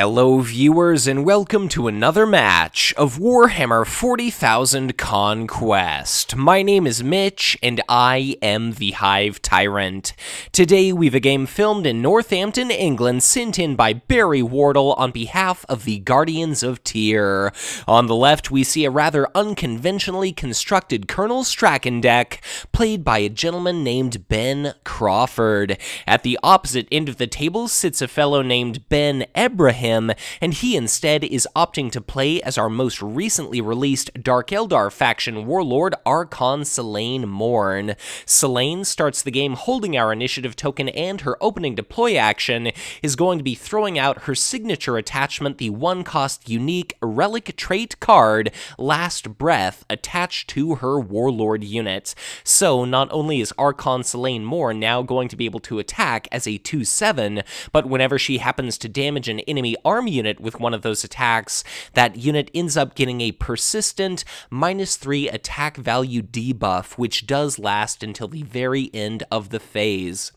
Hello viewers and welcome to another match of Warhammer 40,000 Conquest. My name is Mitch and I am the Hive Tyrant. Today we've a game filmed in Northampton, England, sent in by Barry Wardle on behalf of the Guardians of Tyr. On the left we see a rather unconventionally constructed Colonel Straken deck played by a gentleman named Ben Crawford. At the opposite end of the table sits a fellow named Ben Ebrahim, and he instead is opting to play as our most recently released Dark Eldar faction warlord, Archon Salaine Morn. Salaine starts the game holding our initiative token, and her opening deploy action is going to be throwing out her signature attachment, the one-cost unique relic trait card, Last Breath, attached to her warlord unit. So not only is Archon Salaine Morn now going to be able to attack as a 2/7, but whenever she happens to damage an enemy army unit with one of those attacks, that unit ends up getting a persistent -3 attack value debuff, which does last until the very end of the phase.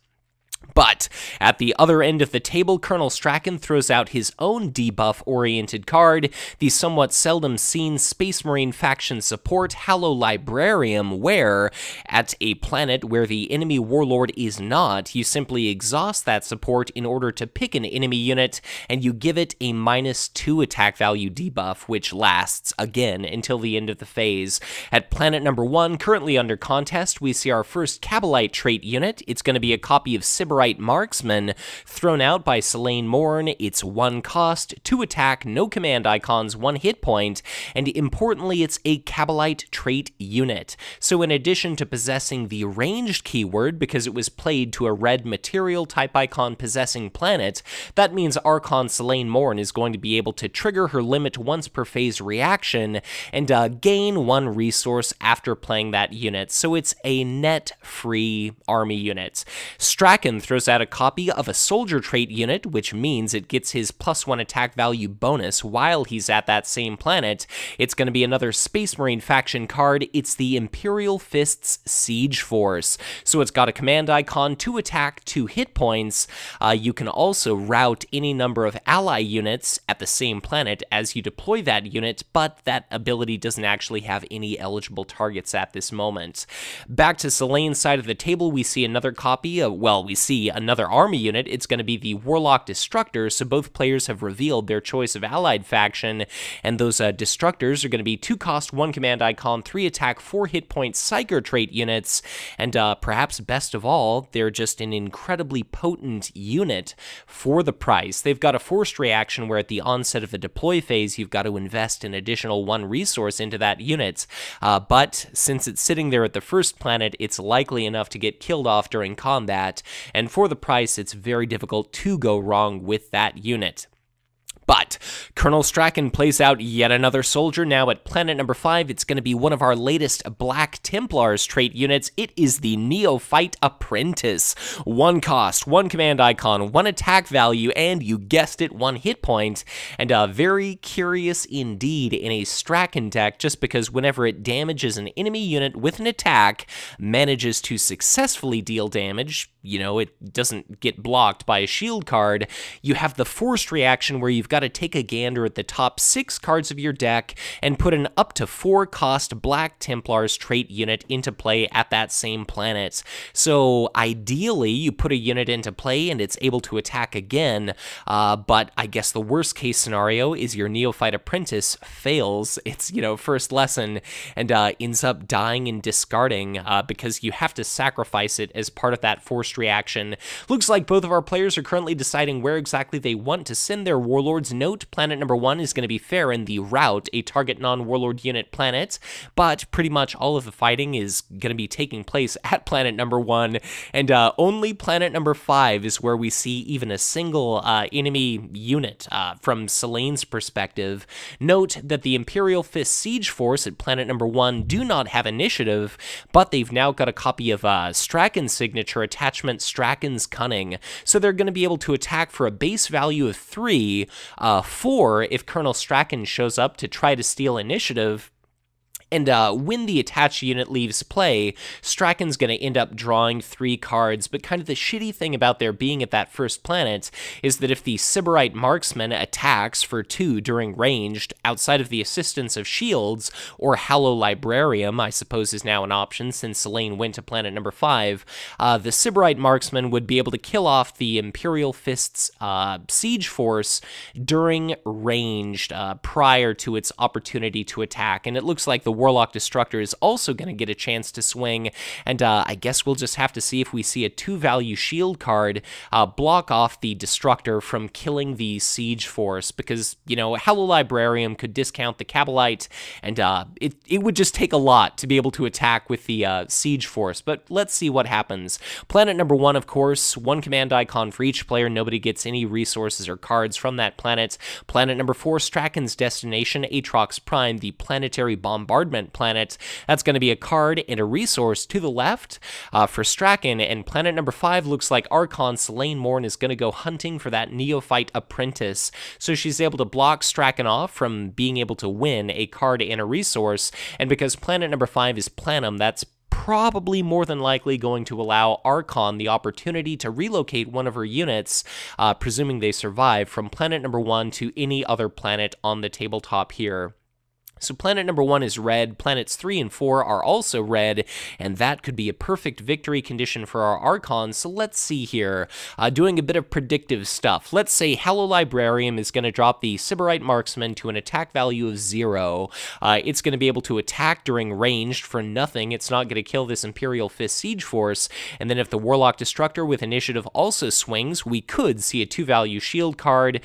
But at the other end of the table, Colonel Straken throws out his own debuff-oriented card, the somewhat seldom-seen Space Marine faction support Hallow Librarium, where, at a planet where the enemy warlord is not, you simply exhaust that support in order to pick an enemy unit, and you give it a -2 attack value debuff, which lasts, again, until the end of the phase. At planet number 1, currently under contest, we see our first Cabalite trait unit. It's going to be a copy of Sybarite Marksman, thrown out by Salaine Morn. It's 1 cost, 2 attack, no command icons, 1 hit point, and importantly, it's a Cabalite trait unit. So in addition to possessing the ranged keyword, because it was played to a red material type icon possessing planet, that means Archon Salaine Morn is going to be able to trigger her limit once per phase reaction and gain 1 resource after playing that unit. So it's a net free army unit. Straken throws out a copy of a soldier trait unit, which means it gets his +1 attack value bonus while he's at that same planet. It's going to be another Space Marine faction card. It's the Imperial Fist's Siege Force. So it's got a command icon, 2 attack, 2 hit points. You can also route any number of ally units at the same planet as you deploy that unit, but that ability doesn't actually have any eligible targets at this moment. Back to Salaine's side of the table, we see another copy of, well, we see another army unit. It's going to be the Warlock Destructor, so both players have revealed their choice of allied faction, and those Destructors are going to be 2 cost, 1 command icon, 3 attack, 4 hit point Psyker trait units, and perhaps best of all, they're just an incredibly potent unit for the price. They've got a forced reaction where at the onset of the deploy phase, you've got to invest an additional 1 resource into that unit, but since it's sitting there at the first planet, it's likely enough to get killed off during combat, and for the price, it's very difficult to go wrong with that unit. But Colonel Straken plays out yet another soldier. Now at planet number 5, it's going to be one of our latest Black Templars trait units. It is the Neophyte Apprentice. 1 cost, 1 command icon, 1 attack value, and you guessed it, 1 hit point. And very curious indeed in a Straken deck, just because whenever it damages an enemy unit with an attack, manages to successfully deal damage, you know, it doesn't get blocked by a shield card, you have the forced reaction where you've got to take a gander at the top 6 cards of your deck and put an up to 4 cost Black Templars trait unit into play at that same planet. So ideally, you put a unit into play and it's able to attack again, but I guess the worst case scenario is your Neophyte Apprentice fails its, first lesson and ends up dying and discarding because you have to sacrifice it as part of that forced reaction. Looks like both of our players are currently deciding where exactly they want to send their warlords. Note, planet number 1 is going to be Farron, the Route, a target non-warlord unit planet, but pretty much all of the fighting is going to be taking place at planet number 1, and only planet number 5 is where we see even a single enemy unit from Salaine's perspective. Note that the Imperial Fist Siege Force at planet number 1 do not have initiative, but they've now got a copy of Straken's signature attachment, Straken's Cunning, so they're going to be able to attack for a base value of 3, 4 if Colonel Straken shows up to try to steal initiative, And when the attached unit leaves play, Straken's going to end up drawing 3 cards, but kind of the shitty thing about there being at that first planet is that if the Sybarite Marksman attacks for 2 during ranged, outside of the assistance of shields, or Hallow Librarium, I suppose is now an option since Salaine went to planet number 5, the Sybarite Marksman would be able to kill off the Imperial Fist's siege force during ranged prior to its opportunity to attack, and it looks like the Warlock Destructor is also going to get a chance to swing, and I guess we'll just have to see if we see a 2-value shield card block off the Destructor from killing the siege force, because, you know, Hallow Librarium could discount the Kabalite, and it would just take a lot to be able to attack with the siege force, but let's see what happens. Planet number 1, of course, 1 command icon for each player, nobody gets any resources or cards from that planet. Planet number 4, Straken's destination, Aatrox Prime, the planetary bombardment planet. That's going to be a card and a resource to the left for Straken, and planet number 5 looks like Archon Salaine Morn is going to go hunting for that Neophyte Apprentice, so she's able to block Straken off from being able to win a card and a resource, and because planet number 5 is Planum, that's probably more than likely going to allow Archon the opportunity to relocate one of her units, presuming they survive, from planet number 1 to any other planet on the tabletop here. So planet number 1 is red, planets 3 and 4 are also red, and that could be a perfect victory condition for our Archon, so let's see here. Doing a bit of predictive stuff. Let's say Hallow Librarium is going to drop the Sybarite Marksman to an attack value of 0. It's going to be able to attack during ranged for nothing. It's not going to kill this Imperial Fist siege force, and then if the Warlock Destructor with initiative also swings, we could see a 2-value shield card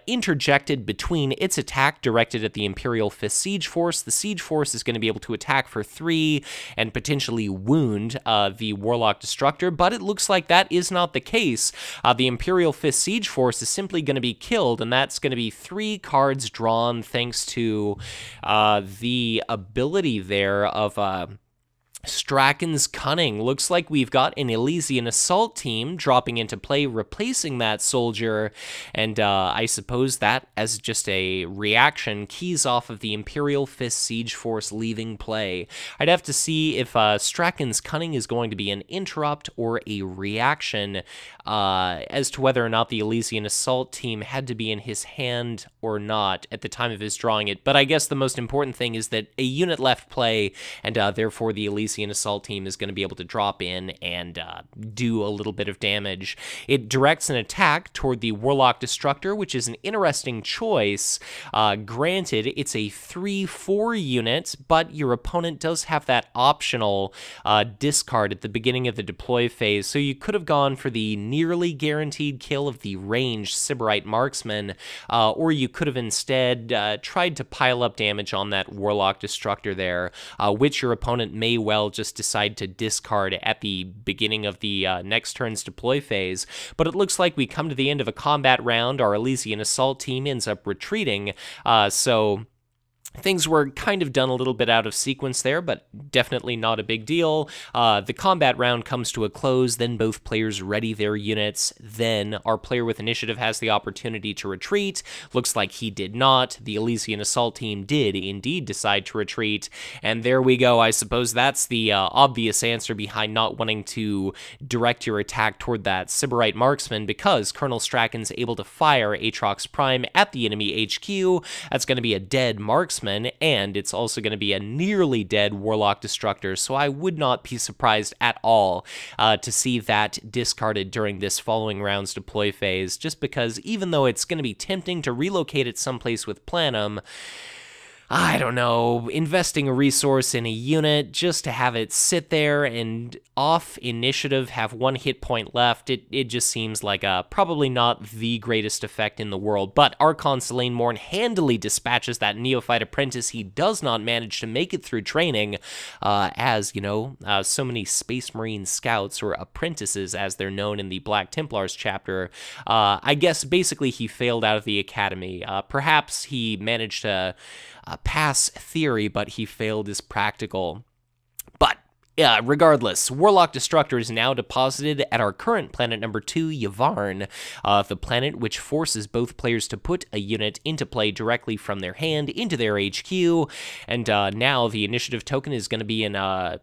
interjected between its attack directed at the Imperial Fist siege force. The siege force is going to be able to attack for 3 and potentially wound the Warlock Destructor, but it looks like that is not the case. The Imperial Fist siege force is simply going to be killed, and that's going to be 3 cards drawn thanks to the ability there of Straken's Cunning. Looks like we've got an Elysian Assault team dropping into play, replacing that soldier, and I suppose that, as just a reaction, keys off of the Imperial Fist Siege Force leaving play. I'd have to see if Straken's Cunning is going to be an interrupt or a reaction as to whether or not the Elysian Assault team had to be in his hand or not at the time of his drawing it, but I guess the most important thing is that a unit left play, and therefore the Elysian Assault team is going to be able to drop in and do a little bit of damage. It directs an attack toward the Warlock Destructor, which is an interesting choice. Granted, it's a 3/4 unit, but your opponent does have that optional discard at the beginning of the deploy phase, so you could have gone for the nearly guaranteed kill of the ranged Sybarite Marksman, or you could have instead tried to pile up damage on that Warlock Destructor there, which your opponent may well just decide to discard at the beginning of the next turn's deploy phase. But it looks like we come to the end of a combat round. Our Elysian Assault team ends up retreating, so things were kind of done a little bit out of sequence there, but definitely not a big deal. The combat round comes to a close, then both players ready their units, then our player with initiative has the opportunity to retreat. Looks like he did not. The Elysian Assault team did indeed decide to retreat, and there we go. I suppose that's the obvious answer behind not wanting to direct your attack toward that Sybarite Marksman, because Colonel Straken's able to fire Aatrox Prime at the enemy HQ. That's going to be a dead Marksman, and it's also going to be a nearly dead Warlock Destructor, so I would not be surprised at all to see that discarded during this following round's deploy phase, just because even though it's going to be tempting to relocate it someplace with Planum, I don't know, investing a resource in a unit just to have it sit there and off initiative have 1 hit point left, it just seems like probably not the greatest effect in the world. But Archon Salaine Morn handily dispatches that Neophyte Apprentice. He does not manage to make it through training, as, you know, so many Space Marine scouts, or apprentices as they're known in the Black Templars chapter. I guess basically he failed out of the academy. Perhaps he managed to pass theory, but he failed his practical. But Yeah, regardless, Warlock Destructor is now deposited at our current planet number 2, Yvonne, the planet which forces both players to put a unit into play directly from their hand into their HQ, and now the initiative token is going to be in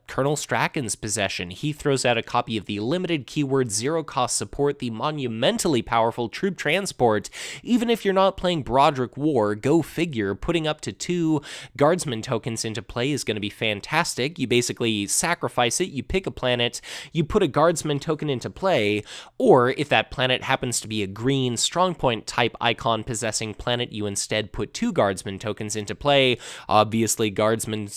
Colonel Straken's possession. He throws out a copy of the limited keyword zero-cost support, the monumentally powerful troop transport. Even if you're not playing Broderick War, go figure, putting up to 2 guardsman tokens into play is going to be fantastic. You basically sacrifice it, you pick a planet, you put a guardsman token into play, or if that planet happens to be a green strongpoint type icon possessing planet, you instead put 2 guardsman tokens into play. Obviously, guardsman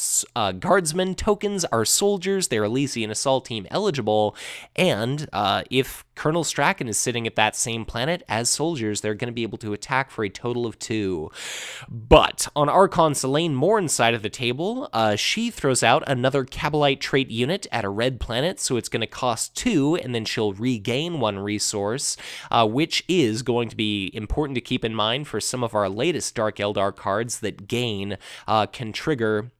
tokens are soldiers, they're Elysian Assault Team eligible, and if Colonel Straken is sitting at that same planet as soldiers, they're going to be able to attack for a total of 2. But on Archon Salaine Morn's side of the table, she throws out another Cabalite trait unit at a red planet, so it's going to cost 2, and then she'll regain 1 resource, which is going to be important to keep in mind for some of our latest Dark Eldar cards that gain can trigger.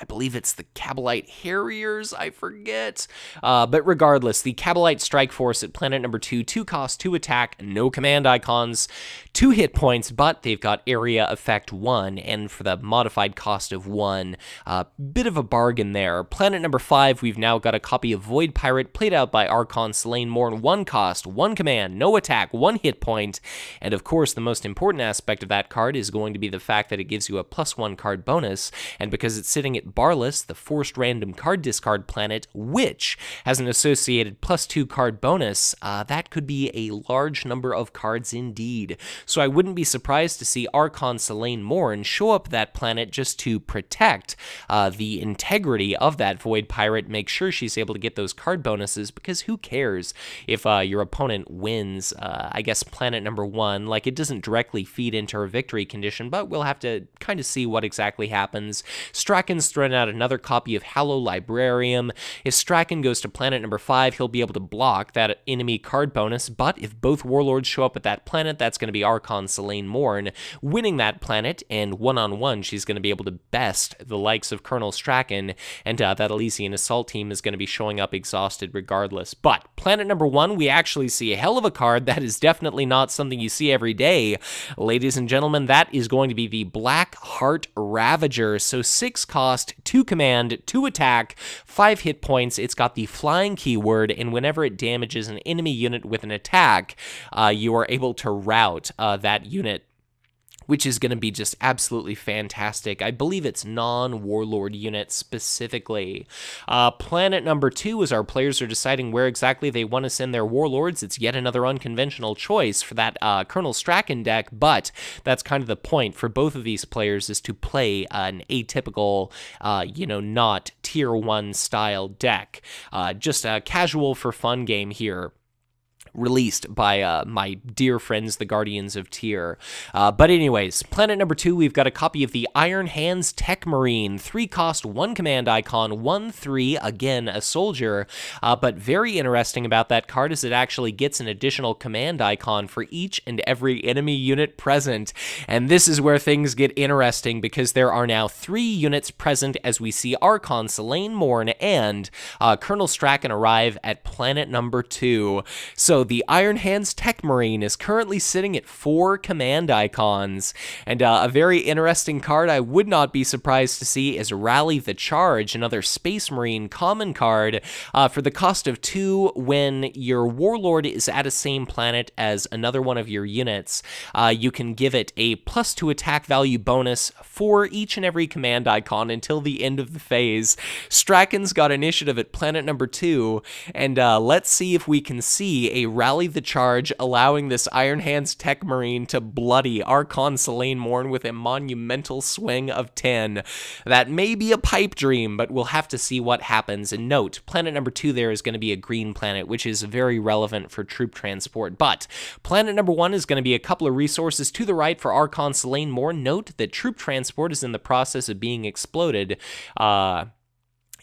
I believe it's the Cabalite Harriers, I forget. But regardless, the Cabalite Strike Force at planet number 2, 2 cost, 2 attack, no command icons, 2 hit points, but they've got area effect 1, and for the modified cost of 1, bit of a bargain there. Planet number 5, we've now got a copy of Void Pirate, played out by Archon Salaine Morn, 1 cost, 1 command, no attack, 1 hit point, and of course, the most important aspect of that card is going to be the fact that it gives you a +1 card bonus, and because it's sitting at Boundless, the forced random card discard planet, which has an associated +2 card bonus, that could be a large number of cards indeed. So I wouldn't be surprised to see Archon Salaine Morn show up that planet just to protect the integrity of that Void Pirate, make sure she's able to get those card bonuses, because who cares if your opponent wins, I guess, planet number 1, like it doesn't directly feed into her victory condition, but we'll have to kind of see what exactly happens. Straken's thrown out another copy of Hallow Librarium. If Straken goes to planet number 5, he'll be able to block that enemy card bonus, but if both Warlords show up at that planet, that's going to be Archon Salaine Morn winning that planet, and one-on-one, she's going to be able to best the likes of Colonel Straken, and that Elysian Assault Team is going to be showing up exhausted regardless. But planet number 1, we actually see a hell of a card that is definitely not something you see every day. Ladies and gentlemen, that is going to be the Black Heart Ravager. So 6 cost, 2 command, 2 attack, 5 hit points. It's got the flying keyword, and whenever it damages an enemy unit with an attack, you are able to rout that unit, which is going to be just absolutely fantastic. I believe it's non-Warlord units specifically. Planet number 2, as our players are deciding where exactly they want to send their Warlords, it's yet another unconventional choice for that Colonel Straken deck, but that's kind of the point for both of these players, is to play an atypical, not tier 1 style deck. Just a casual for fun game here, released by my dear friends, the Guardians of Tyr. But anyways, planet number 2, we've got a copy of the Iron Hands Tech Marine, 3 cost, 1 command icon, 1/3, again, a soldier. But very interesting about that card is it actually gets an additional command icon for each and every enemy unit present. And this is where things get interesting, because there are now 3 units present as we see Archon Salaine Morn and Colonel Straken arrive at planet number 2. So the Iron Hands Tech Marine is currently sitting at 4 command icons, and a very interesting card I would not be surprised to see is Rally the Charge, another Space Marine common card. For the cost of 2, when your Warlord is at a same planet as another one of your units, you can give it a +2 attack value bonus for each and every command icon until the end of the phase. Straken's got initiative at planet number 2, and let's see if we can see a Rally the Charge, allowing this Iron Hands Tech Marine to bloody Archon Salaine Morn with a monumental swing of 10. That may be a pipe dream, but we'll have to see what happens. And note, planet number 2 there is going to be a green planet, which is very relevant for troop transport. But planet number 1 is going to be a couple of resources to the right for Archon Salaine Morn. Note that troop transport is in the process of being exploded.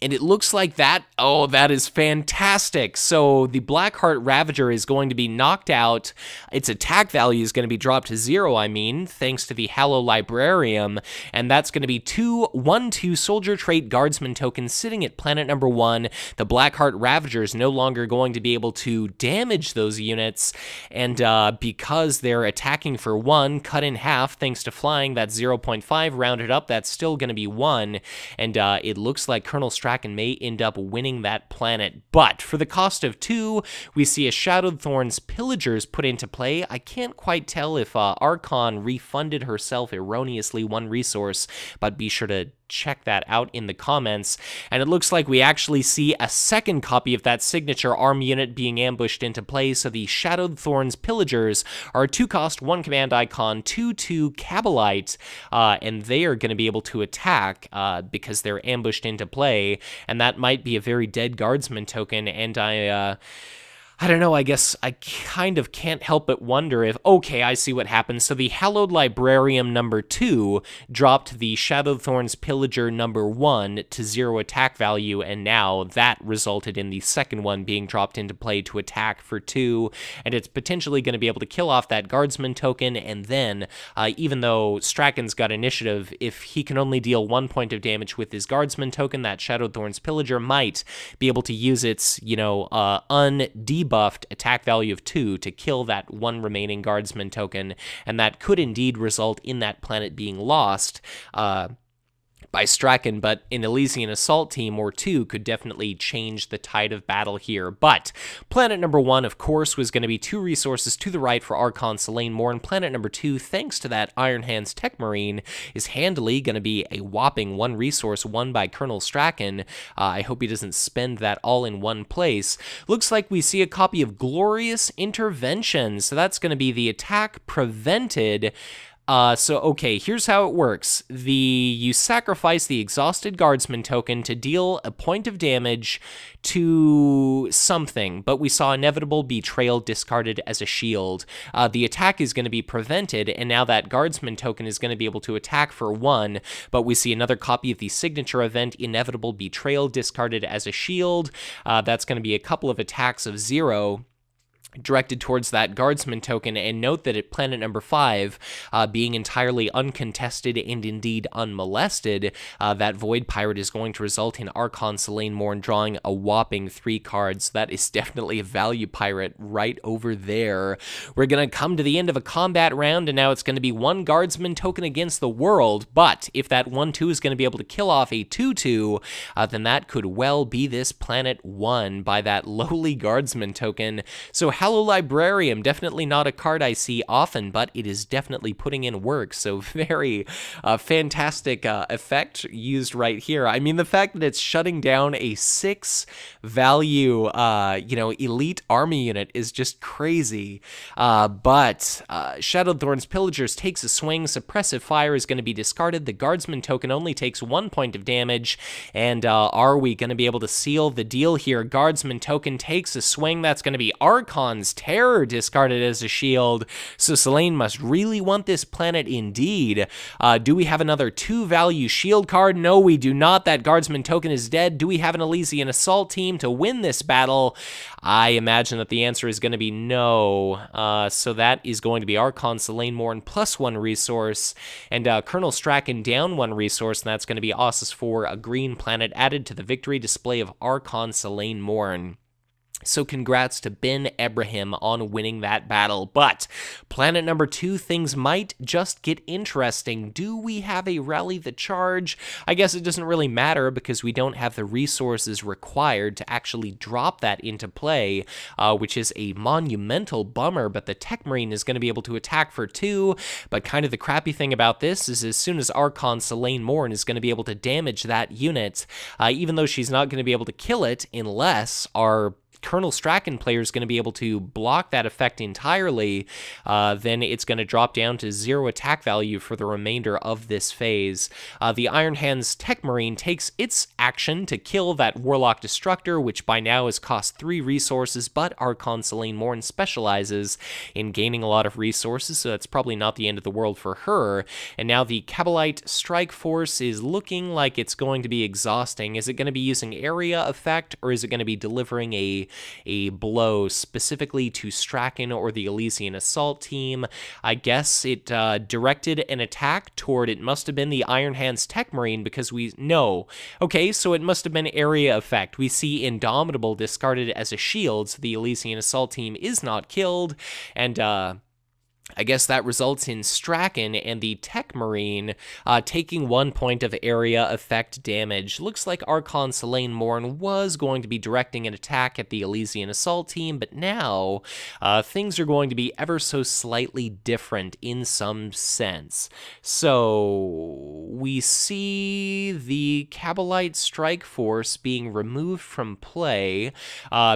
And it looks like that, oh, that is fantastic. So the Blackheart Ravager is going to be knocked out. Its attack value is going to be dropped to 0, thanks to the Hallow Librarium. And that's going to be 2/1/2 soldier trait guardsman tokens sitting at planet number 1. The Blackheart Ravager is no longer going to be able to damage those units. And because they're attacking for 1, cut in half thanks to flying, that's 0.5. Rounded up, that's still going to be 1. And it looks like Colonel Straken may end up winning that planet, but for the cost of 2, we see a Shadowed Thorns Pillagers put into play. I can't quite tell if Archon refunded herself erroneously 1 resource, but be sure to check that out in the comments. And it looks like we actually see a second copy of that signature arm unit being ambushed into play. So the Shadowed Thorns Pillagers are a 2-cost, 1 command icon, 2/2 Cabalite, and they are going to be able to attack because they're ambushed into play, and that might be a very dead guardsman token. And I don't know, I guess I kind of can't help but wonder if, okay, I see what happened. So the Hallowed Librarium number 2 dropped the Shadowed Thorns Pillager number 1 to 0 attack value, and now that resulted in the second one being dropped into play to attack for 2, and it's potentially going to be able to kill off that guardsman token, and then, even though Straken's got initiative, if he can only deal 1 point of damage with his guardsman token, that Shadowed Thorns Pillager might be able to use its, undebuffed attack value of 2 to kill that 1 remaining guardsman token, and that could indeed result in that planet being lost by Straken, but an Elysian Assault team or 2 could definitely change the tide of battle here. But planet number 1, of course, was going to be 2 resources to the right for Archon Salaine Morn. Planet number 2, thanks to that Iron Hands Tech Marine, is handily going to be a whopping 1 resource won by Colonel Straken. I hope he doesn't spend that all in one place. Looks like we see a copy of Glorious Intervention, so that's going to be the attack prevented. Okay, here's how it works. You sacrifice the Exhausted Guardsman token to deal a point of damage to something, but we saw Inevitable Betrayal discarded as a shield. The attack is going to be prevented, and now that Guardsman token is going to be able to attack for 1, but we see another copy of the signature event, Inevitable Betrayal, discarded as a shield. That's going to be a couple of attacks of 0. Directed towards that guardsman token, and note that at planet number 5, being entirely uncontested and indeed unmolested, that Void Pirate is going to result in Archon Salaine Morn drawing a whopping 3 cards. That is definitely a value pirate right over there. We're going to come to the end of a combat round, and now it's going to be 1 guardsman token against the world, but if that 1/2 is going to be able to kill off a 2/2, then that could well be this planet won by that lowly guardsman token. So Hallow Librarium, definitely not a card I see often, but it is definitely putting in work, so very fantastic effect used right here. I mean, the fact that it's shutting down a 6 value, elite army unit is just crazy. But Shadowed Thorns Pillagers takes a swing, Suppressive Fire is going to be discarded, the Guardsman token only takes 1 point of damage, and are we going to be able to seal the deal here? Guardsman token takes a swing, that's going to be Archon's Terror discarded as a shield, so Salaine must really want this planet indeed. Do we have another 2-value shield card? No, we do not. That Guardsman token is dead. Do we have an Elysian Assault team to win this battle? I imagine that the answer is going to be no. So that is going to be Archon Salaine Morn plus 1 resource, and Colonel Straken down 1 resource, and that's going to be Ossus for a green planet added to the victory display of Archon Salaine Morn. So congrats to Ben Ebrahim on winning that battle. But planet number 2, things might just get interesting. Do we have a Rally the Charge? I guess it doesn't really matter because we don't have the resources required to actually drop that into play, which is a monumental bummer, but the Tech Marine is going to be able to attack for 2, but kind of the crappy thing about this is as soon as Archon Salaine Morn is going to be able to damage that unit, even though she's not going to be able to kill it unless our Colonel Straken player is going to be able to block that effect entirely, then it's going to drop down to 0 attack value for the remainder of this phase. The Iron Hands Tech Marine takes its action to kill that Warlock Destructor, which by now has cost 3 resources, but Archon Salaine Morn specializes in gaining a lot of resources, so that's probably not the end of the world for her. And now the Kabalite Strike Force is looking like it's going to be exhausting. Is it going to be using area effect, or is it going to be delivering a blow specifically to Straken or the Elysian Assault team? I guess it directed an attack toward, it must have been the Iron Hands Tech Marine, because okay, so it must have been area effect. We see Indomitable discarded as a shield, so the Elysian Assault team is not killed, and I guess that results in Straken and the Tech Marine taking 1 point of area effect damage. Looks like Archon Salaine Morn was going to be directing an attack at the Elysian Assault team, but now things are going to be ever so slightly different in some sense. So we see the Kabalite Strike Force being removed from play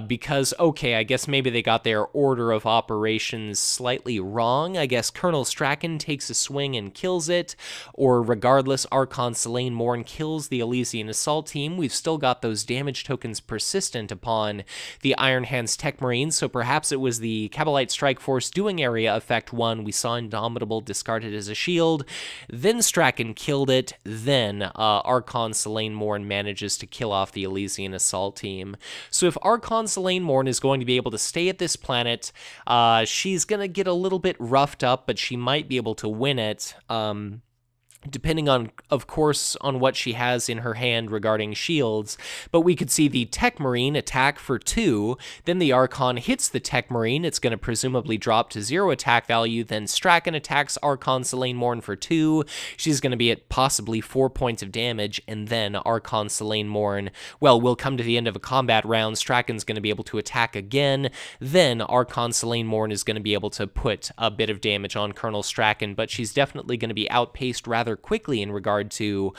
because, okay, I guess maybe they got their order of operations slightly wrong. I guess Colonel Straken takes a swing and kills it, or regardless, Archon Salaine Morn kills the Elysian Assault team. We've still got those damage tokens persistent upon the Iron Hands Tech Marine, so perhaps it was the Kabalite Strike Force doing area effect 1. We saw Indomitable discarded as a shield, then Straken killed it, then Archon Salaine Morn manages to kill off the Elysian Assault team. So if Archon Salaine Morn is going to be able to stay at this planet, she's going to get a little bit roughed up, but she might be able to win it. Depending on, of course, on what she has in her hand regarding shields. But we could see the Tech Marine attack for 2, then the Archon hits the Tech Marine, it's going to presumably drop to 0 attack value, then Straken attacks Archon Salaine Morn for 2, she's going to be at possibly 4 points of damage, and then Archon Salaine Morn, well, we'll come to the end of a combat round, Straken's going to be able to attack again, then Archon Salaine Morn is going to be able to put a bit of damage on Colonel Straken, but she's definitely going to be outpaced rather quickly in regard to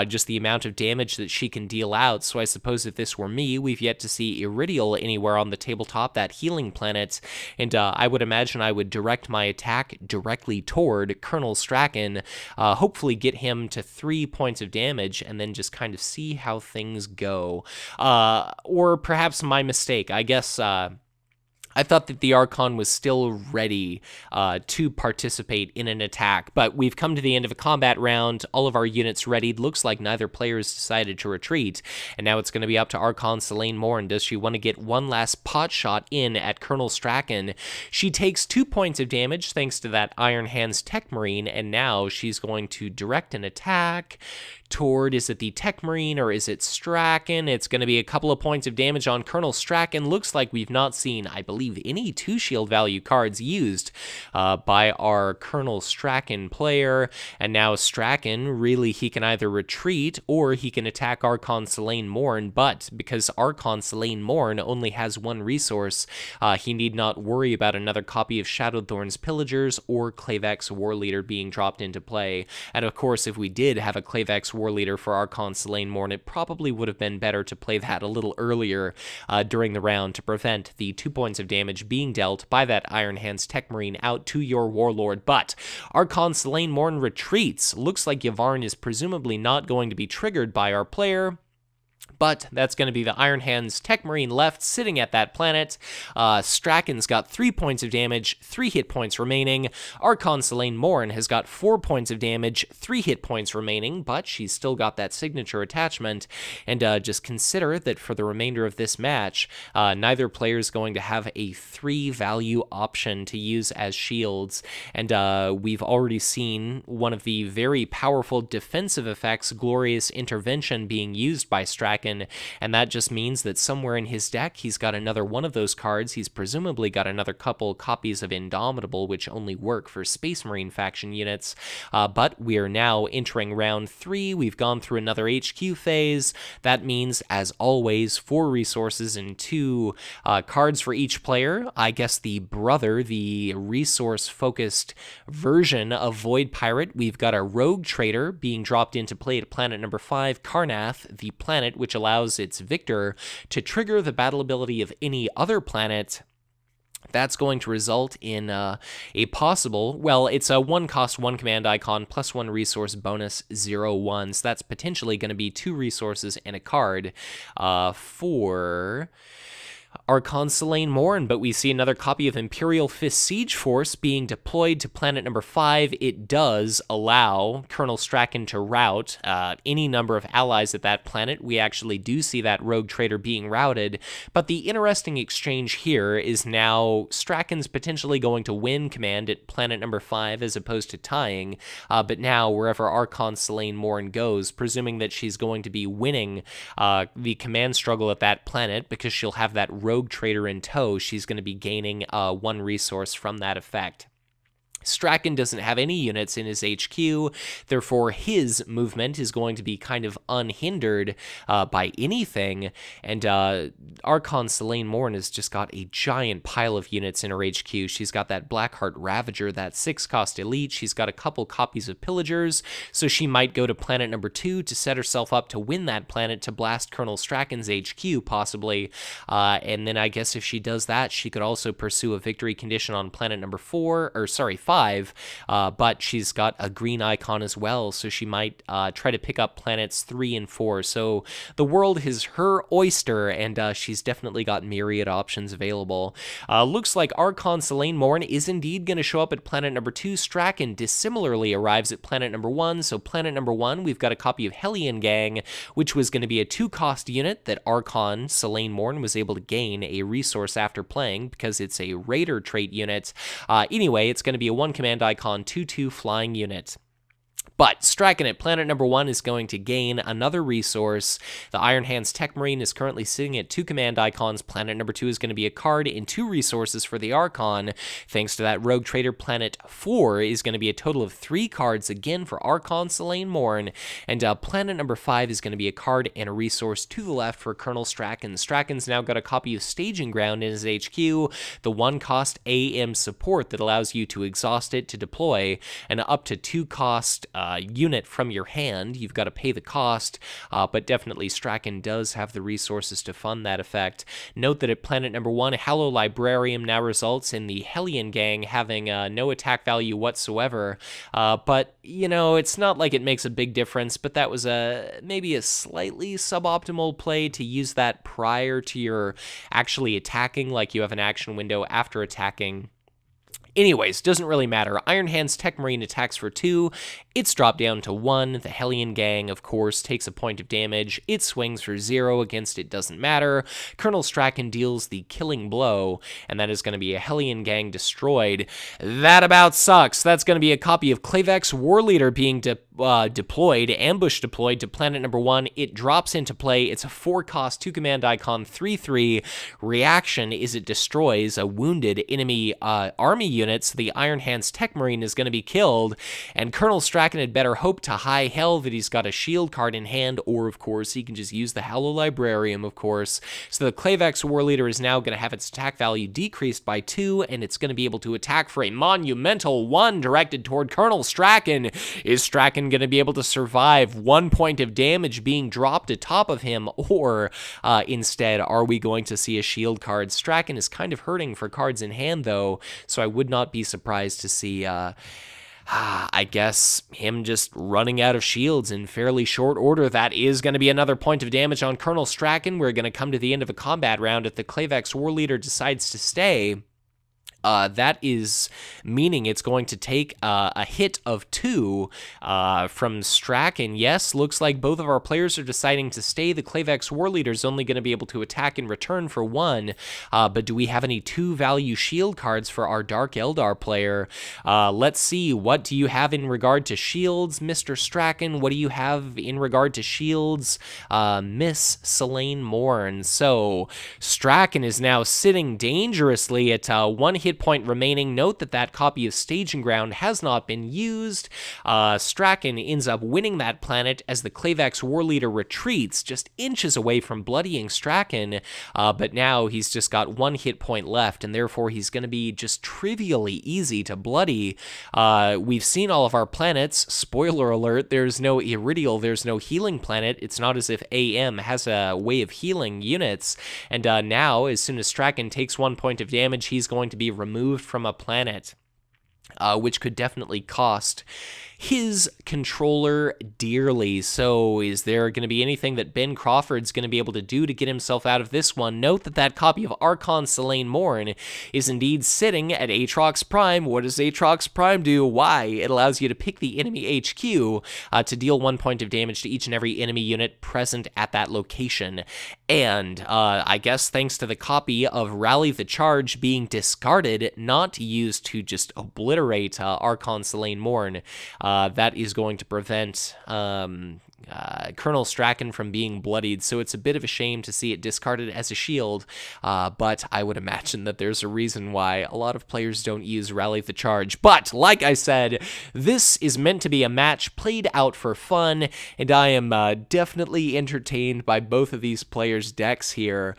just the amount of damage that she can deal out. So I suppose if this were me, we've yet to see Iridial anywhere on the tabletop, that healing planet, and I would imagine I would direct my attack directly toward Colonel Straken, hopefully get him to 3 points of damage, and then just kind of see how things go. Or perhaps my mistake, I guess I thought that the Archon was still ready to participate in an attack, but we've come to the end of a combat round, all of our units readied, looks like neither player has decided to retreat, and now it's going to be up to Archon Salaine Morn. Does she want to get one last pot shot in at Colonel Straken? She takes 2 points of damage thanks to that Iron Hands Tech Marine, and now she's going to direct an attack toward, is it the Tech Marine or is it Straken? It's going to be a couple of points of damage on Colonel Straken. Looks like we've not seen, I believe, any 2 shield value cards used by our Colonel Straken player, and now Straken, really, he can either retreat or he can attack Archon Salaine Morn, but because Archon Salaine Morn only has 1 resource, he need not worry about another copy of Shadowthorn's Pillagers or Clavex Warleader being dropped into play. And of course, if we did have a Clavex Warleader for Archon Salaine Morn, it probably would have been better to play that a little earlier during the round to prevent the 2 points of damage being dealt by that Iron Hands Tech Marine out to your Warlord. But Archon Salaine Morn retreats. Looks like Yavharn is presumably not going to be triggered by our player, but that's going to be the Iron Hands Tech Marine left sitting at that planet. Straken's got 3 points of damage, 3 hit points remaining. Archon Salaine Morn has got 4 points of damage, 3 hit points remaining, but she's still got that signature attachment. And just consider that for the remainder of this match, neither player is going to have a 3 value option to use as shields. And we've already seen one of the very powerful defensive effects, Glorious Intervention, being used by Straken, and that just means that somewhere in his deck he's got another one of those cards. He's presumably got another couple copies of Indomitable, which only work for Space Marine faction units, but we are now entering round 3. We've gone through another HQ phase. That means, as always, 4 resources and 2 cards for each player. I guess the brother, the resource-focused version of Void Pirate, we've got a Rogue Trader being dropped into play at planet number 5, Karnath, the planet planet, which allows its victor to trigger the battle ability of any other planet. That's going to result in a possible, well, it's a 1 cost, 1 command icon, plus 1 resource bonus, 0/1. So that's potentially going to be 2 resources and a card for Archon Salaine Morn, but we see another copy of Imperial Fist Siege Force being deployed to planet number 5. It does allow Colonel Straken to rout any number of allies at that planet. We actually do see that rogue trader being routed, but the interesting exchange here is now Straken's potentially going to win command at planet number 5 as opposed to tying, but now wherever Archon Salaine Morn goes, presuming that she's going to be winning the command struggle at that planet because she'll have that rogue trader in tow, she's going to be gaining 1 resource from that effect. Straken doesn't have any units in his HQ, therefore his movement is going to be kind of unhindered by anything, and Archon Salaine Morn has just got a giant pile of units in her HQ. She's got that Blackheart Ravager, that 6-cost elite, she's got a couple copies of Pillagers, so she might go to planet number 2 to set herself up to win that planet to blast Colonel Straken's HQ, possibly, and then I guess if she does that, she could also pursue a victory condition on planet number 5, but she's got a green icon as well, so she might try to pick up planets 3 and 4. So the world is her oyster, and she's definitely got myriad options available. Looks like Archon Salaine Morn is indeed going to show up at planet number 2. Straken dissimilarly arrives at planet number 1. So planet number 1, we've got a copy of Hellion Gang, which was going to be a 2-cost unit that Archon Salaine Morn was able to gain a resource after playing because it's a Raider trait unit. Anyway, it's going to be a 1 command icon 2/2 flying unit. But Straken at planet number 1 is going to gain another resource. The Iron Hands Tech Marine is currently sitting at 2 command icons. Planet number 2 is going to be a card and 2 resources for the Archon. Thanks to that Rogue Trader, planet 4 is going to be a total of 3 cards again for Archon Salaine Morn. And planet number 5 is going to be a card and a resource to the left for Colonel Straken. Straken's now got a copy of Staging Ground in his HQ, the 1-cost AM support that allows you to exhaust it to deploy, and up to 2-cost unit from your hand. You've got to pay the cost, but definitely Straken does have the resources to fund that effect. Note that at planet number 1, Hallow Librarium now results in the Hellion Gang having no attack value whatsoever, but, you know, it's not like it makes a big difference, but that was maybe a slightly suboptimal play to use that prior to your actually attacking, like you have an action window after attacking. Anyways, doesn't really matter. Iron Hands Tech Marine attacks for 2. It's dropped down to 1. The Hellion Gang, of course, takes a point of damage. It swings for 0 against it, doesn't matter. Colonel Straken deals the killing blow, and that is going to be a Hellion Gang destroyed. That about sucks. That's going to be a copy of Clavex Warleader being ambush deployed to planet number 1. It drops into play. It's a 4-cost, 2-command icon, 3/3. Reaction is it destroys a wounded enemy army unit. So the Iron Hands Tech Marine is going to be killed, and Colonel Straken had better hope to high hell that he's got a shield card in hand, or of course he can just use the Hallow Librarium, of course. So the Clavex Warleader is now going to have its attack value decreased by 2, and it's going to be able to attack for a monumental 1 directed toward Colonel Straken. Is Straken going to be able to survive 1 point of damage being dropped atop of him, or instead are we going to see a shield card? Straken is kind of hurting for cards in hand though, so I would not be surprised to see I guess him just running out of shields in fairly short order. That is going to be another point of damage on Colonel Straken. We're going to come to the end of a combat round if the Clavex Warleader decides to stay. That is meaning it's going to take a hit of 2 from Straken. Yes, looks like both of our players are deciding to stay. The Clavex Warleader is only going to be able to attack in return for 1, but do we have any 2-value shield cards for our Dark Eldar player? Let's see, what do you have in regard to shields, Mr. Straken? What do you have in regard to shields, Miss Salaine Morn? So, Straken is now sitting dangerously at 1 hit hit point remaining. Note that that copy of Staging Ground has not been used. Straken ends up winning that planet as the Klavex War Leader retreats just inches away from bloodying Straken, but now he's just got 1 hit point left, and therefore he's going to be just trivially easy to bloody. We've seen all of our planets. Spoiler alert, there's no Iridial, there's no healing planet. It's not as if AM has a way of healing units, and now, as soon as Straken takes 1 point of damage, he's going to be removed from a planet, which could definitely cost his controller dearly. So is there going to be anything that Ben Crawford's going to be able to do to get himself out of this one? Note that that copy of Archon Salaine Morn is indeed sitting at Aatrox Prime. What does Aatrox Prime do? Why? It allows you to pick the enemy HQ to deal 1 point of damage to each and every enemy unit present at that location. And I guess thanks to the copy of Rally the Charge being discarded, not used to just obliterate Archon Salaine Morn, that is going to prevent Colonel Straken from being bloodied, so it's a bit of a shame to see it discarded as a shield, but I would imagine that there's a reason why a lot of players don't use Rally the Charge. But, like I said, this is meant to be a match played out for fun, and I am definitely entertained by both of these players' decks here,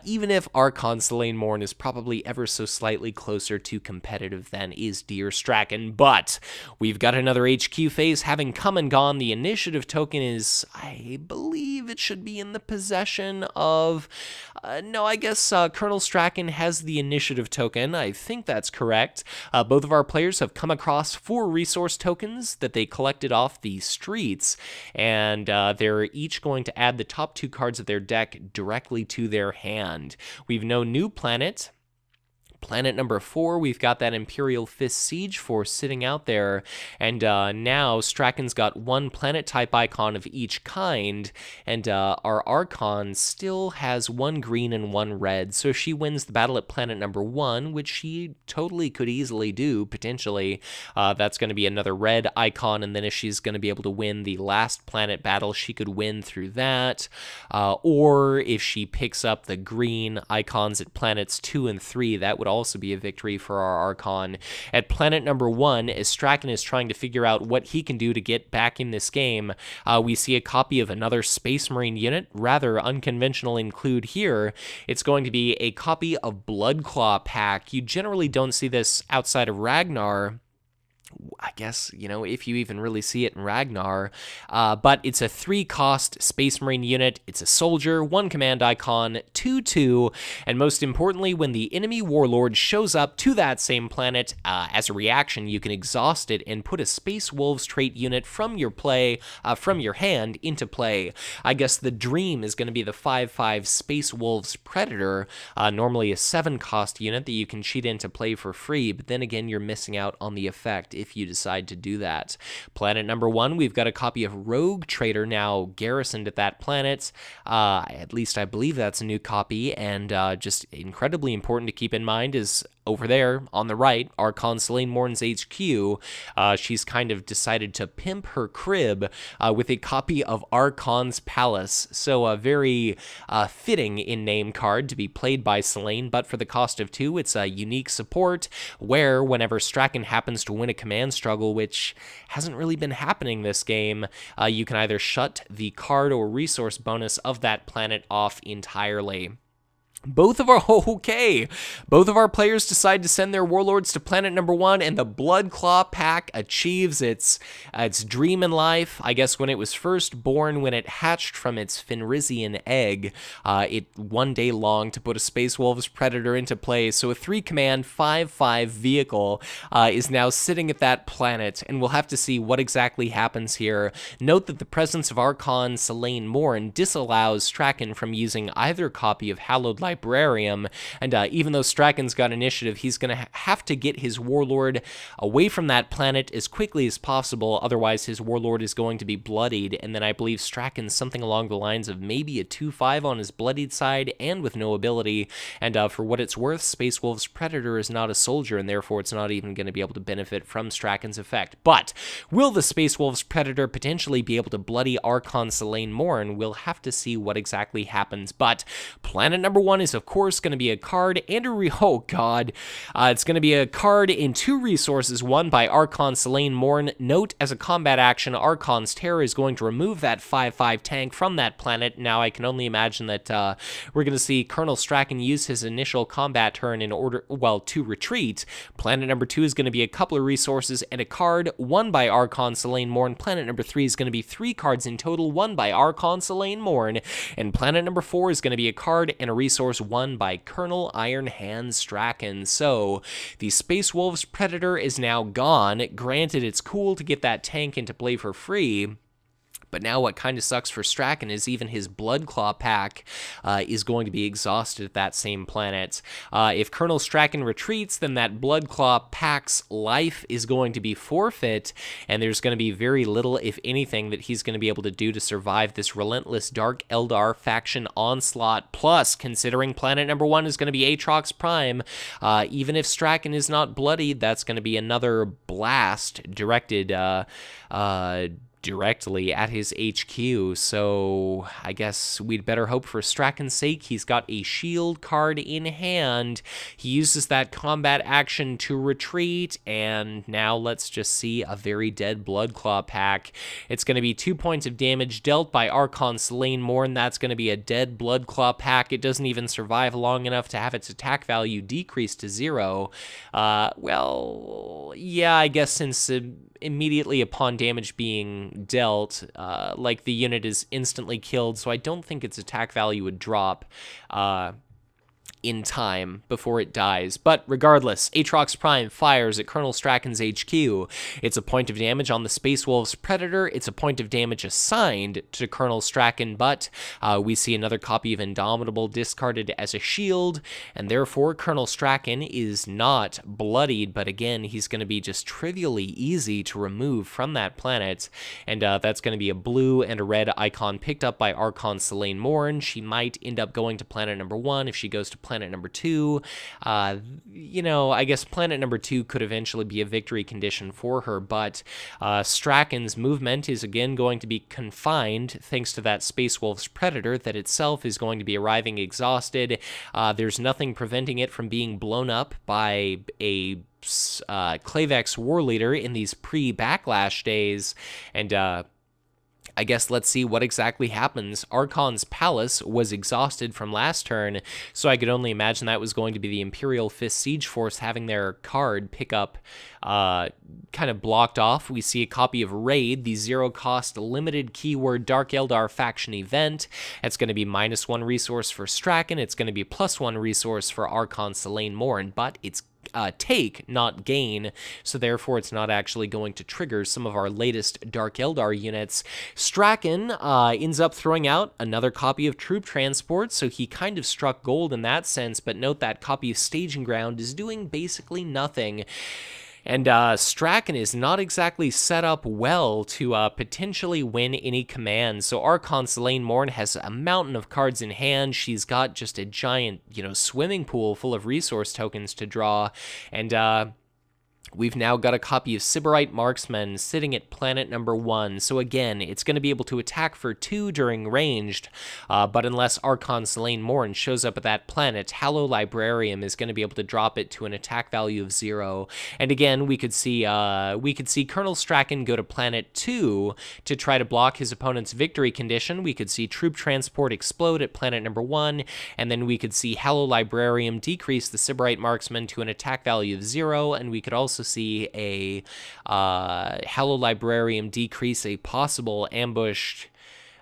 even if Archon Salaine Morn is probably ever so slightly closer to competitive than is Dear Straken. But we've got another HQ phase having come and gone. The initiative token is, I believe it should be in the possession of, no, I guess Colonel Straken has the initiative token. I think that's correct. Both of our players have come across 4 resource tokens that they collected off the streets, and they're each going to add the top 2 cards of their deck directly to their hand. We've no new planet. Planet number 4, we've got that Imperial Fist Siege Force sitting out there, and now Straken's got 1 planet type icon of each kind, and our Archon still has 1 green and 1 red, so if she wins the battle at planet number 1, which she totally could easily do, potentially, that's going to be another red icon, and then if she's going to be able to win the last planet battle, she could win through that, or if she picks up the green icons at planets 2 and 3, that would also be a victory for our Archon. At planet number 1, as Straken is trying to figure out what he can do to get back in this game, we see a copy of another Space Marine unit, rather unconventional include here. It's going to be a copy of Bloodclaw Pack. You generally don't see this outside of Ragnar, I guess, you know, if you even really see it in Ragnar, but it's a 3-cost Space Marine unit. It's a soldier, 1 command icon, 2/2, and most importantly, when the enemy Warlord shows up to that same planet, as a reaction, you can exhaust it and put a Space Wolves trait unit from your play, from your hand into play. I guess the dream is going to be the 5/5 Space Wolves Predator, normally a 7-cost unit that you can cheat into play for free, but then again, you're missing out on the effect if you decide to do that. Planet number 1, we've got a copy of Rogue Trader now garrisoned at that planet. At least I believe that's a new copy, and just incredibly important to keep in mind is over there on the right, Archon Salaine Morn's HQ. She's kind of decided to pimp her crib with a copy of Archon's Palace. So a very fitting in-name card to be played by Salaine, but for the cost of 2, it's a unique support where whenever Straken happens to win a command struggle, which hasn't really been happening this game, you can either shut the card or resource bonus of that planet off entirely. Both of our players decide to send their warlords to planet number 1, and the Bloodclaw Pack achieves its dream in life. I guess when it was first born, when it hatched from its Fenrisian egg, it one day longed to put a Space Wolves Predator into play, so a 3-command 5/5 vehicle is now sitting at that planet, and we'll have to see what exactly happens here. Note that the presence of Archon Salaine Morn disallows Straken from using either copy of Hallowed Librarium, and even though Straken's got initiative, he's going to have to get his Warlord away from that planet as quickly as possible, otherwise his Warlord is going to be bloodied, and then I believe Straken's something along the lines of maybe a 2/5 on his bloodied side and with no ability, and for what it's worth, Space Wolves Predator is not a soldier, and therefore it's not even going to be able to benefit from Straken's effect. But will the Space Wolves Predator potentially be able to bloody Archon Salaine Morn? We'll have to see what exactly happens, but planet number 1 is, of course, going to be a card and oh god, it's going to be a card in 2 resources, one by Archon Salaine Morn. Note, as a combat action, Archon's Terror is going to remove that 5/5 tank from that planet. Now, I can only imagine that we're going to see Colonel Straken use his initial combat turn in order, well, to retreat. Planet number 2 is going to be a couple of resources and a card, one by Archon Salaine Morn. Planet number 3 is going to be 3 cards in total, one by Archon Salaine Morn. And planet number 4 is going to be a card and a resource, one by Colonel Iron Hand Straken. So, the Space Wolves Predator is now gone. Granted, it's cool to get that tank into play for free, but now what kind of sucks for Straken is even his Bloodclaw pack is going to be exhausted at that same planet. If Colonel Straken retreats, then that Bloodclaw pack's life is going to be forfeit, and there's going to be very little, if anything, that he's going to be able to do to survive this relentless Dark Eldar faction onslaught. Plus, considering planet number 1 is going to be Aatrox Prime, even if Straken is not bloodied, that's going to be another blast directed directly at his HQ, so I guess we'd better hope for Straken's sake he's got a shield card in hand. He uses that combat action to retreat, and now let's just see a very dead Bloodclaw pack. It's going to be 2 points of damage dealt by Archon Salaine Morn. That's going to be a dead Bloodclaw pack. It doesn't even survive long enough to have its attack value decreased to 0. Well, yeah, I guess since immediately upon damage being dealt, like the unit is instantly killed, so I don't think its attack value would drop in time before it dies. But regardless, Aatrox Prime fires at Colonel Straken's HQ. It's a point of damage on the Space Wolves Predator. It's a point of damage assigned to Colonel Straken, but we see another copy of Indomitable discarded as a shield, and therefore Colonel Straken is not bloodied, but again, he's going to be just trivially easy to remove from that planet, and that's going to be a blue and a red icon picked up by Archon Salaine Morn. She might end up going to planet number 1 if she goes to planet number 2. You know, I guess planet number 2 could eventually be a victory condition for her, but Straken's movement is again going to be confined thanks to that Space Wolves Predator that itself is going to be arriving exhausted. There's nothing preventing it from being blown up by a Clavex War Leader in these pre-Backlash days, and I guess let's see what exactly happens. Archon's Palace was exhausted from last turn, so I could only imagine that was going to be the Imperial Fist Siege Force having their card pick up kind of blocked off. We see a copy of Raid, the 0-cost limited keyword Dark Eldar faction event. It's going to be -1 resource for Straken. It's going to be +1 resource for Archon Salaine Morn, but it's take, not gain, so therefore it's not actually going to trigger some of our latest Dark Eldar units. Straken ends up throwing out another copy of Troop Transport, so he kind of struck gold in that sense, but note that copy of Staging Ground is doing basically nothing. And Straken is not exactly set up well to potentially win any command. So Archon Salaine Morn has a mountain of cards in hand. She's got just a giant, swimming pool full of resource tokens to draw. And we've now got a copy of Sybarite Marksman sitting at planet number 1. So again, it's going to be able to attack for 2 during ranged, but unless Archon Salaine Morn shows up at that planet, Hallow Librarium is going to be able to drop it to an attack value of 0. And again, we could see Colonel Straken go to planet 2 to try to block his opponent's victory condition. We could see Troop Transport explode at planet number 1, and then we could see Hallow Librarium decrease the Sybarite Marksman to an attack value of 0, and we could also see a Hallow Librarium decrease a possible ambushed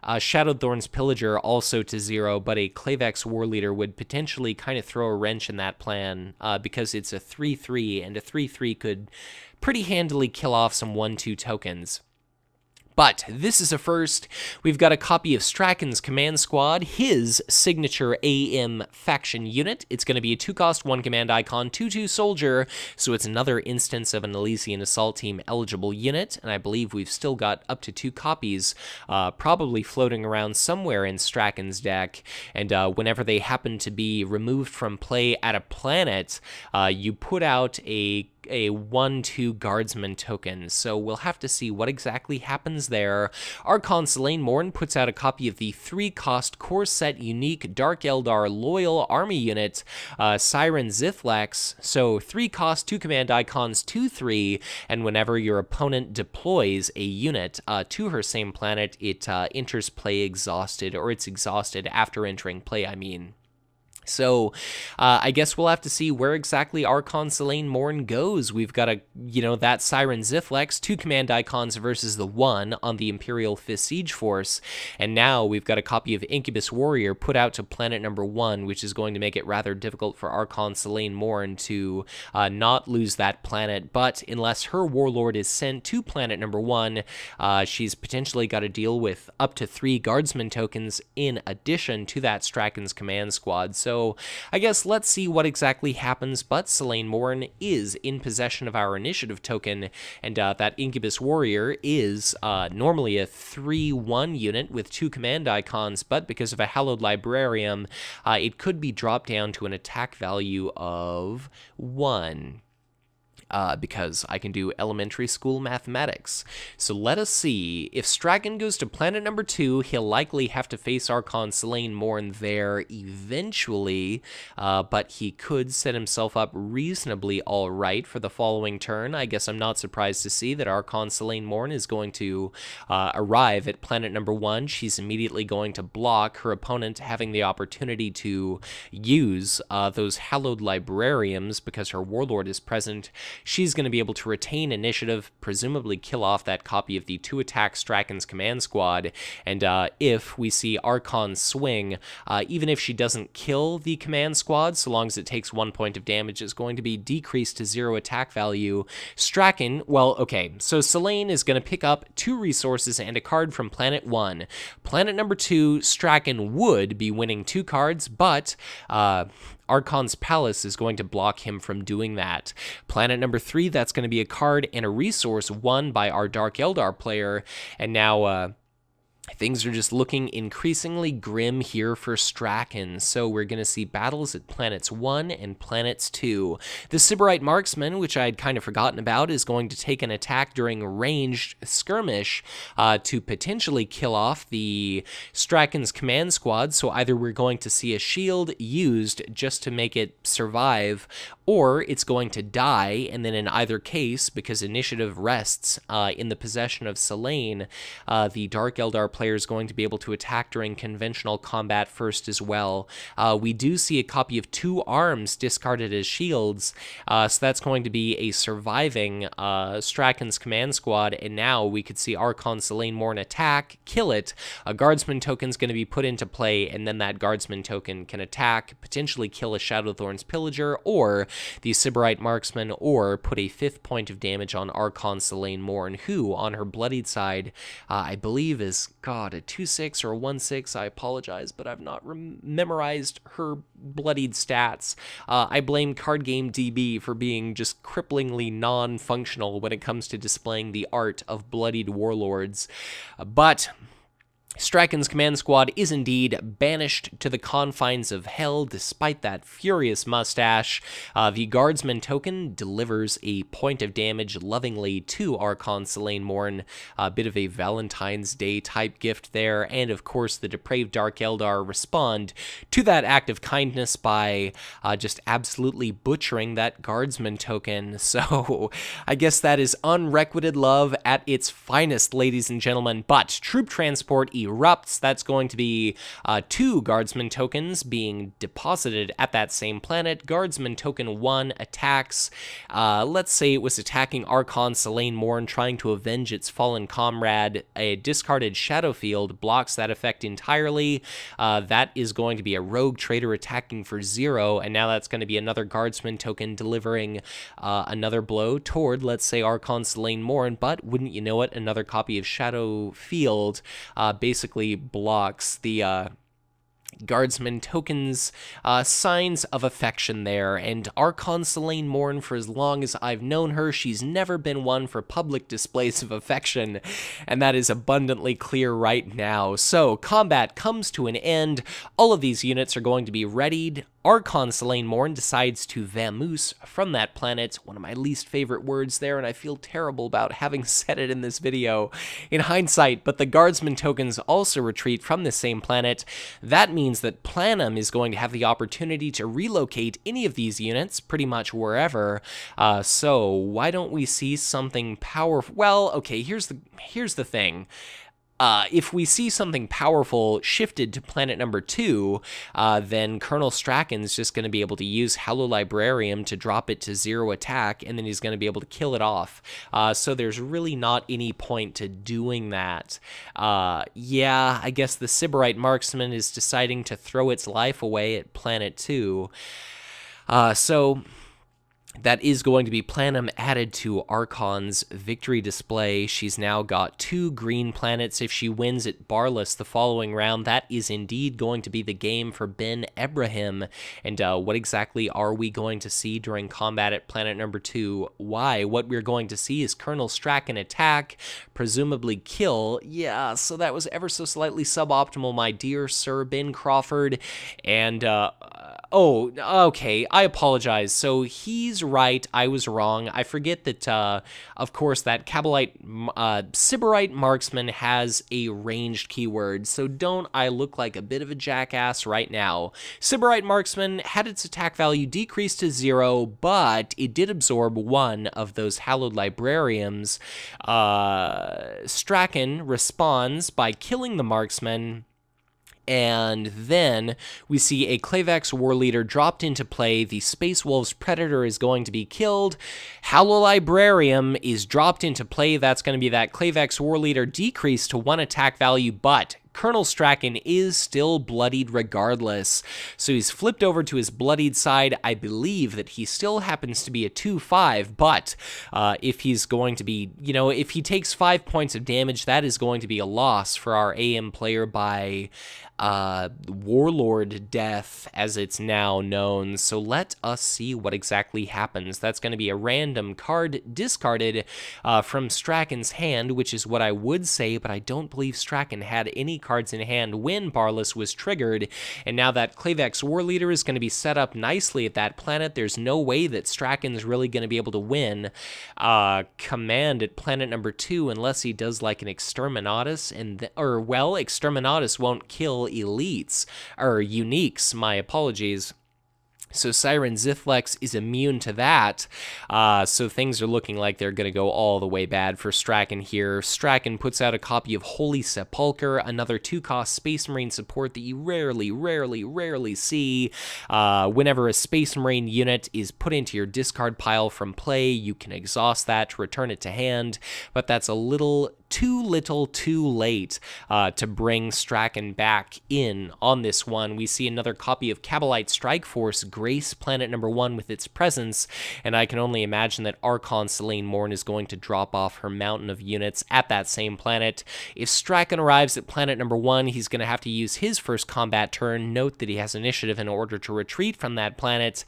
Shadowthorn's Pillager also to 0, but a Clavex War Leader would potentially kind of throw a wrench in that plan because it's a 3/3, and a 3/3 could pretty handily kill off some 1/2 tokens. But this is a first. We've got a copy of Straken's Command Squad, his signature AM faction unit. It's going to be a 2-cost, 1 command icon, 2/2 soldier, so it's another instance of an Elysian Assault Team eligible unit, and I believe we've still got up to 2 copies probably floating around somewhere in Straken's deck, and whenever they happen to be removed from play at a planet, you put out a a 1/2 Guardsman token, so we'll have to see what exactly happens there. Archon Salaine Morn puts out a copy of the 3-cost core set unique Dark Eldar loyal army unit, Siren Zithlex. So 3-cost, 2 command icons, 2/3, and whenever your opponent deploys a unit to her same planet, it enters play exhausted, or it's exhausted after entering play, I mean. So, I guess we'll have to see where exactly Archon Salaine Morn goes. We've got that Siren Zithlex, 2 command icons versus the 1 on the Imperial 5th Siege Force, and now we've got a copy of Incubus Warrior put out to planet number 1, which is going to make it rather difficult for Archon Salaine Morn to not lose that planet, but unless her Warlord is sent to planet number 1, she's potentially got to deal with up to 3 Guardsman tokens in addition to that Straken's command squad. So I guess let's see what exactly happens, but Salaine Morn is in possession of our initiative token, and that Incubus Warrior is normally a 3/1 unit with 2 command icons, but because of a Hallowed Librarium, it could be dropped down to an attack value of 1. Because I can do elementary school mathematics. So let us see. If Straken goes to planet number 2, he'll likely have to face Archon Salaine Morn there eventually, but he could set himself up reasonably all right for the following turn. I guess I'm not surprised to see that Archon Salaine Morn is going to arrive at planet number 1. She's immediately going to block her opponent having the opportunity to use those Hallowed Librariums because her Warlord is present. She's going to be able to retain initiative, presumably kill off that copy of the 2-attack Straken's command squad, and if we see Archon swing, even if she doesn't kill the command squad, so long as it takes 1 point of damage, it's going to be decreased to 0 attack value. Straken, well, okay, so Salaine is going to pick up 2 resources and a card from planet 1. Planet number 2, Straken would be winning 2 cards, but Archon's Palace is going to block him from doing that. Planet number 3, that's going to be a card and a resource won by our Dark Eldar player, and now things are just looking increasingly grim here for Straken, so we're going to see battles at planets 1 and planets 2. The Sybarite Marksman, which I had kind of forgotten about, is going to take an attack during ranged skirmish to potentially kill off the Straken's command squad, so either we're going to see a shield used just to make it survive, or it's going to die, and then in either case, because initiative rests in the possession of Salaine, the Dark Eldar player is going to be able to attack during conventional combat first as well. We do see a copy of 2 arms discarded as shields, so that's going to be a surviving Straken's command squad, and now we could see Archon Salaine Morn attack, kill it, a Guardsman token is going to be put into play, and then that Guardsman token can attack, potentially kill a Shadowthorn's Pillager, or the Sybarite Marksman, or put a 5th point of damage on Archon Salaine Morn, who, on her bloodied side, I believe is, God, a 2/6 or a 1/6, I apologize, but I've not memorized her bloodied stats. I blame Card Game DB for being just cripplingly non-functional when it comes to displaying the art of bloodied warlords. But Straken's command squad is indeed banished to the confines of hell despite that furious mustache. The Guardsman token delivers a point of damage lovingly to Archon Salaine Morn, a bit of a Valentine's Day type gift there, and of course the depraved Dark Eldar respond to that act of kindness by just absolutely butchering that Guardsman token. So I guess that is unrequited love at its finest, ladies and gentlemen, but troop transport erupts. That's going to be 2 Guardsman tokens being deposited at that same planet. Guardsman token 1 attacks. Let's say it was attacking Archon Salaine Morn, trying to avenge its fallen comrade. A discarded Shadow Field blocks that effect entirely. That is going to be a Rogue Trader attacking for 0, and now that's going to be another Guardsman token delivering another blow toward, let's say, Archon Salaine Morn, but wouldn't you know it, another copy of Shadow Field basically blocks the Guardsman tokens, signs of affection there, and Archon Salaine Morn, for as long as I've known her, she's never been one for public displays of affection, and that is abundantly clear right now. So, combat comes to an end. All of these units are going to be readied Archon Salaine Morn decides to vamoose from that planet, one of my least favorite words there, and I feel terrible about having said it in this video in hindsight, but the Guardsman tokens also retreat from the same planet. That means that Planum is going to have the opportunity to relocate any of these units, pretty much wherever, so why don't we see something powerful? Well, okay, here's the thing. If we see something powerful shifted to planet number 2, then Colonel Straken's just going to be able to use Librarium to drop it to 0 attack, and then he's going to be able to kill it off. So there's really not any point to doing that. Yeah, I guess the Sybarite Marksman is deciding to throw its life away at planet 2. So that is going to be Planum added to Archon's victory display. She's now got 2 green planets. If she wins at Boundless the following round, that is indeed going to be the game for Ben Ebrahim. And what exactly are we going to see during combat at planet number 2? Why? What we're going to see is Colonel Straken attack, presumably kill. Yeah, so that was ever so slightly suboptimal, my dear Sir Ben Crawford. And, oh, okay, I apologize. So he's right, I was wrong. I forget that, of course, that Sybarite Marksman has a ranged keyword, so don't I look like a bit of a jackass right now? Sybarite Marksman had its attack value decreased to 0, but it did absorb 1 of those Hallowed Librariums. Straken responds by killing the Marksman, and then we see a Clavex War Leader dropped into play. The Space Wolves Predator is going to be killed. Hallowed Librarium is dropped into play. That's going to be that Clavex War Leader decreased to 1 attack value, but Colonel Straken is still bloodied regardless, so he's flipped over to his bloodied side. I believe that he still happens to be a 2/5, but if he's going to be, you know, if he takes 5 points of damage, that is going to be a loss for our AM player by Warlord death, as it's now known. So let us see what exactly happens. That's going to be a random card discarded from Straken's hand, which is what I would say, but I don't believe Straken had any cards in hand when Boundless was triggered, and now that Clavex War Leader is going to be set up nicely at that planet. There's no way that Straken's really going to be able to win command at planet number 2 unless he does like an Exterminatus, or well, Exterminatus won't kill elites, or uniques, my apologies. So Siren Zithlex is immune to that, so things are looking like they're going to go all the way bad for Straken here. Straken puts out a copy of Holy Sepulchre, another 2-cost Space Marine support that you rarely see. Whenever a Space Marine unit is put into your discard pile from play, you can exhaust that to return it to hand, but that's a little too late to bring Straken back in on this one. We see another copy of Kabalite Strike Force grace planet number 1 with its presence, and I can only imagine that Archon Salaine Morn is going to drop off her mountain of units at that same planet. If Straken arrives at planet number 1, he's going to have to use his first combat turn. Note that he has initiative in order to retreat from that planet.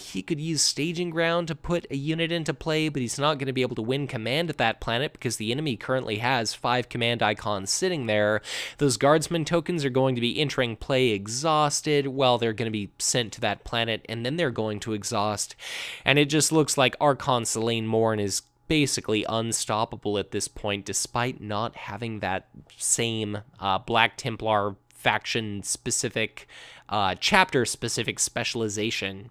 He could use Staging Ground to put a unit into play, but he's not going to be able to win command at that planet because the enemy currently has 5 command icons sitting there. Those Guardsman tokens are going to be entering play exhausted. Well, they're going to be sent to that planet, and then they're going to exhaust. And it just looks like Archon Salaine Morn is basically unstoppable at this point, despite not having that same Black Templar faction-specific, chapter-specific specialization.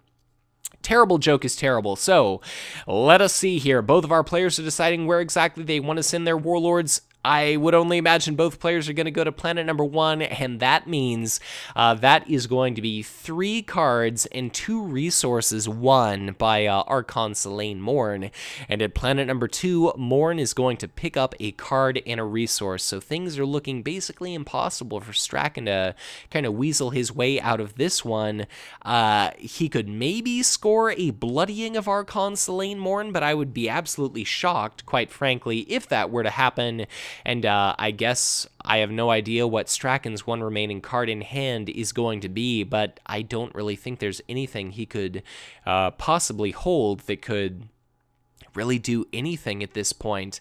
Terrible joke is terrible. So let us see here. Both of our players are deciding where exactly they want to send their warlords. I would only imagine both players are going to go to planet number 1, and that means that is going to be 3 cards and 2 resources won by Archon Salaine Morn. And at planet number 2, Morn is going to pick up a card and a resource. So things are looking basically impossible for Straken to kind of weasel his way out of this one. He could maybe score a bloodying of Archon Salaine Morn, but I would be absolutely shocked, quite frankly, if that were to happen. And I guess I have no idea what Straken's 1 remaining card in hand is going to be, but I don't really think there's anything he could possibly hold that could really do anything at this point.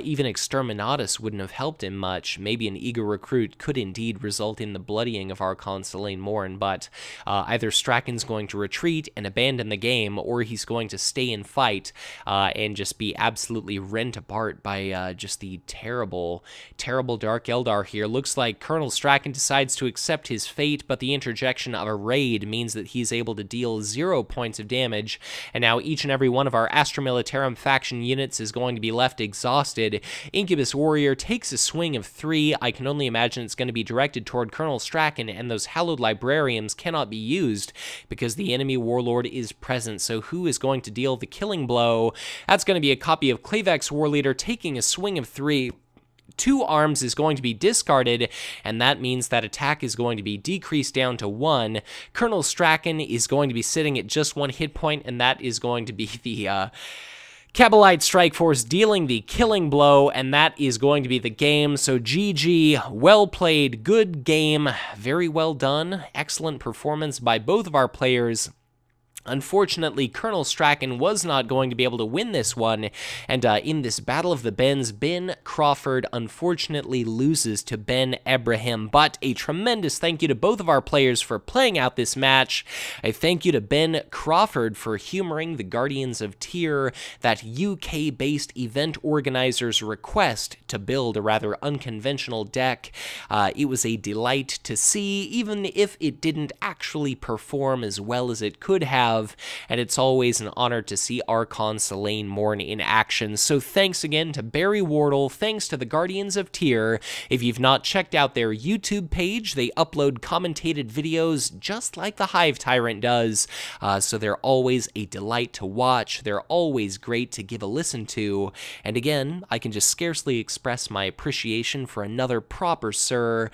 Even Exterminatus wouldn't have helped him much. Maybe an eager recruit could indeed result in the bloodying of Archon Salaine Morn, but either Straken's going to retreat and abandon the game, or he's going to stay and fight and just be absolutely rent apart by just the terrible, terrible Dark Eldar here. Looks like Colonel Straken decides to accept his fate, but the interjection of a raid means that he's able to deal 0 points of damage, and now each and every one of our Astra Militarum faction units is going to be left exhausted. Incubus Warrior takes a swing of 3. I can only imagine it's going to be directed toward Colonel Straken, and those Hallowed Librarians cannot be used because the enemy Warlord is present. So who is going to deal the killing blow? That's going to be a copy of Clavex Warleader taking a swing of 3. 2 arms is going to be discarded, and that means that attack is going to be decreased down to 1. Colonel Straken is going to be sitting at just 1 hit point, and that is going to be the Kabalite Strike Force dealing the killing blow, and that is going to be the game. So GG, well played, good game, very well done, excellent performance by both of our players. Unfortunately, Colonel Straken was not going to be able to win this one, and in this Battle of the Bens, Ben Crawford unfortunately loses to Ben Ebrahim, but a tremendous thank you to both of our players for playing out this match. A thank you to Ben Crawford for humoring the Guardians of Tyr, that UK-based event organizer's request to build a rather unconventional deck. It was a delight to see, even if it didn't actually perform as well as it could have. And it's always an honor to see Archon Salaine Morn in action. So thanks again to Barry Wardle, thanks to the Guardians of Tyr. If you've not checked out their YouTube page, they upload commentated videos just like the Hive Tyrant does, so they're always a delight to watch. They're always great to give a listen to. And again, I can just scarcely express my appreciation for another proper sir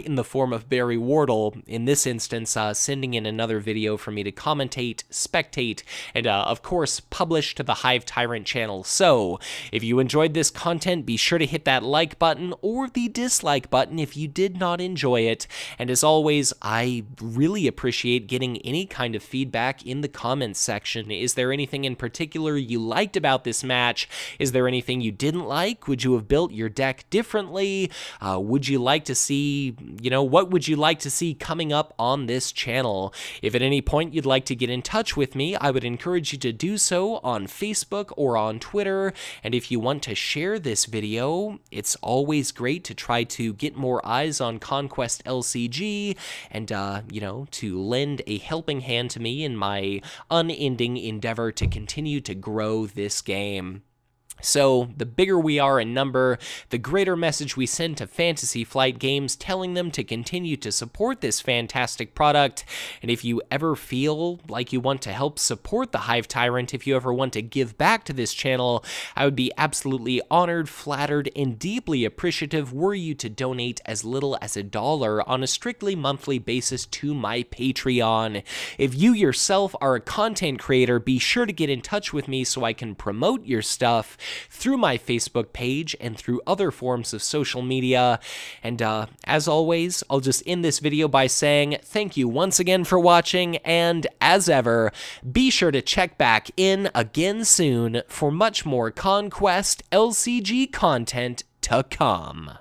in the form of Barry Wardle, in this instance, sending in another video for me to commentate, spectate, and of course publish to the Hive Tyrant channel. So if you enjoyed this content, be sure to hit that like button or the dislike button if you did not enjoy it. And as always, I really appreciate getting any kind of feedback in the comments section. Is there anything in particular you liked about this match? Is there anything you didn't like? Would you have built your deck differently? Would you like to see, what would you like to see coming up on this channel? If at any point you'd like to get in touch with me, I would encourage you to do so on Facebook or on Twitter. And if you want to share this video, it's always great to try to get more eyes on Conquest LCG and, to lend a helping hand to me in my unending endeavor to continue to grow this game. So, the bigger we are in number, the greater message we send to Fantasy Flight Games telling them to continue to support this fantastic product. And if you ever feel like you want to help support the Hive Tyrant, if you ever want to give back to this channel, I would be absolutely honored, flattered, and deeply appreciative were you to donate as little as $1 on a strictly monthly basis to my Patreon. If you yourself are a content creator, be sure to get in touch with me so I can promote your stuff through my Facebook page and through other forms of social media. And as always, I'll just end this video by saying thank you once again for watching, and as ever, be sure to check back in again soon for much more Conquest LCG content to come.